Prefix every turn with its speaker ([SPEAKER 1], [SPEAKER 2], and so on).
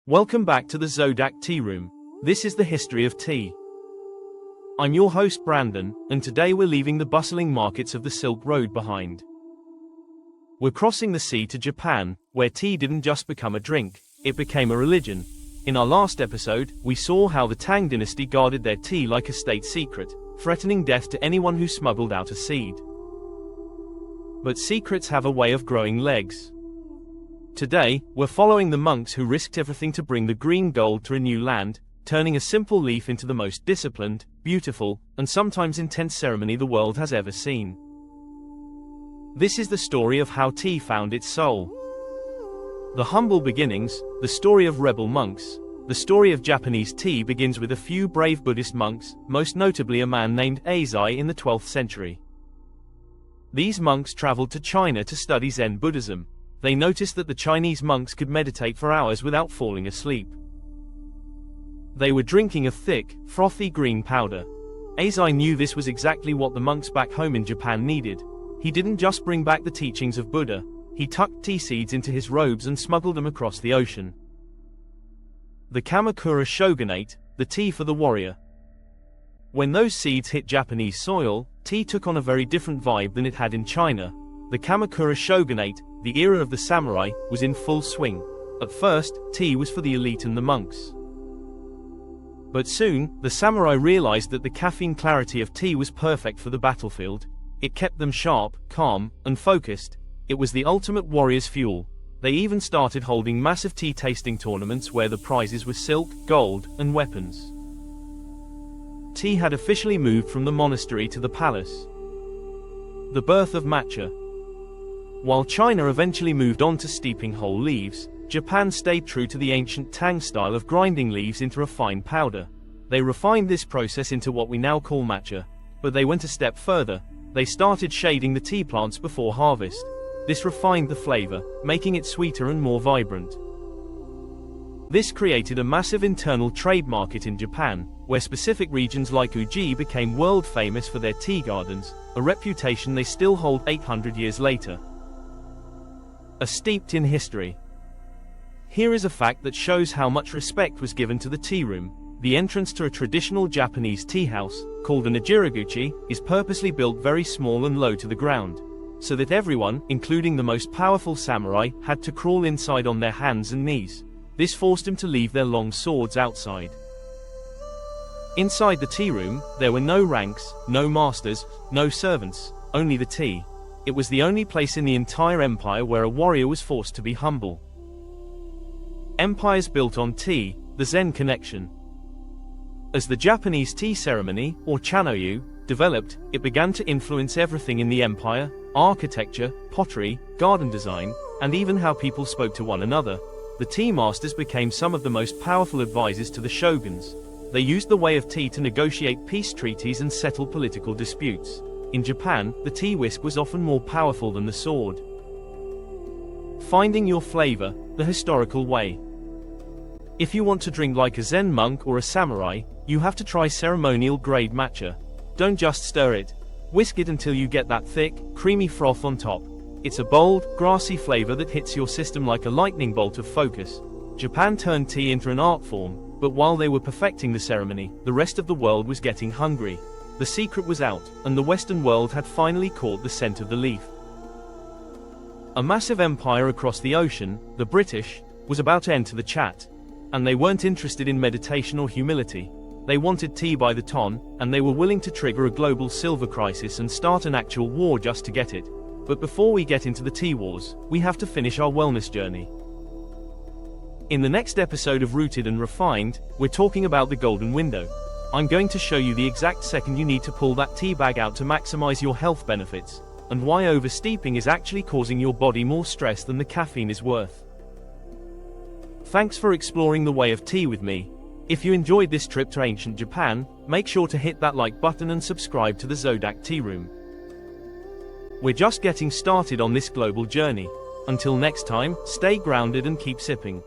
[SPEAKER 1] Welcome back to the Zodak Tea Room. This is the history of tea. I'm your host Brandon, and today we're leaving the bustling markets of the Silk Road behind. We're crossing the sea to Japan, where tea didn't just become a drink, it became a religion. In our last episode, we saw how the Tang Dynasty guarded their tea like a state secret, threatening death to anyone who smuggled out a seed. But secrets have a way of growing legs. Today, we're following the monks who risked everything to bring the green gold to a new land, turning a simple leaf into the most disciplined, beautiful, and sometimes intense ceremony the world has ever seen. This is the story of how tea found its soul. The humble beginnings, the story of rebel monks. The story of Japanese tea begins with a few brave Buddhist monks, most notably a man named Eizai in the 12th century. These monks traveled to China to study Zen Buddhism. They noticed that the Chinese monks could meditate for hours without falling asleep. They were drinking a thick, frothy green powder. Eizai knew this was exactly what the monks back home in Japan needed. He didn't just bring back the teachings of Buddha, he tucked tea seeds into his robes and smuggled them across the ocean. The Kamakura shogunate, the tea for the warrior. When those seeds hit Japanese soil, tea took on a very different vibe than it had in China. The Kamakura shogunate, the era of the samurai, was in full swing. At first, tea was for the elite and the monks. But soon, the samurai realized that the caffeine clarity of tea was perfect for the battlefield. It kept them sharp, calm, and focused. It was the ultimate warrior's fuel. They even started holding massive tea tasting tournaments where the prizes were silk, gold, and weapons. Tea had officially moved from the monastery to the palace. The birth of matcha. While China eventually moved on to steeping whole leaves, Japan stayed true to the ancient Tang style of grinding leaves into a fine powder. They refined this process into what we now call matcha. But they went a step further. They started shading the tea plants before harvest. This refined the flavor, making it sweeter and more vibrant. This created a massive internal trade market in Japan, where specific regions like Uji became world famous for their tea gardens, a reputation they still hold 800 years later. Steeped in history. Here is a fact that shows how much respect was given to the tea room. The entrance to a traditional Japanese tea house, called an ejiraguchi, is purposely built very small and low to the ground, so that everyone, including the most powerful samurai, had to crawl inside on their hands and knees. This forced them to leave their long swords outside. Inside the tea room, there were no ranks, no masters, no servants, only the tea. It was the only place in the entire empire where a warrior was forced to be humble. Empires built on tea, the Zen connection. As the Japanese tea ceremony, or chanoyu, developed, it began to influence everything in the empire: architecture, pottery, garden design, and even how people spoke to one another. The tea masters became some of the most powerful advisors to the shoguns. They used the way of tea to negotiate peace treaties and settle political disputes. In Japan, the tea whisk was often more powerful than the sword. Finding your flavor, the historical way. If you want to drink like a Zen monk or a samurai, you have to try ceremonial grade matcha. Don't just stir it. Whisk it until you get that thick, creamy froth on top. It's a bold, grassy flavor that hits your system like a lightning bolt of focus. Japan turned tea into an art form, but while they were perfecting the ceremony, the rest of the world was getting hungry. The secret was out, and the Western world had finally caught the scent of the leaf. A massive empire across the ocean, the British, was about to enter the chat. And they weren't interested in meditation or humility. They wanted tea by the ton, and they were willing to trigger a global silver crisis and start an actual war just to get it. But before we get into the tea wars, we have to finish our wellness journey. In the next episode of Rooted and Refined, we're talking about the golden window. I'm going to show you the exact second you need to pull that tea bag out to maximize your health benefits, and why oversteeping is actually causing your body more stress than the caffeine is worth. Thanks for exploring the way of tea with me. If you enjoyed this trip to ancient Japan, make sure to hit that like button and subscribe to the Zodak Tea Room. We're just getting started on this global journey. Until next time, stay grounded and keep sipping.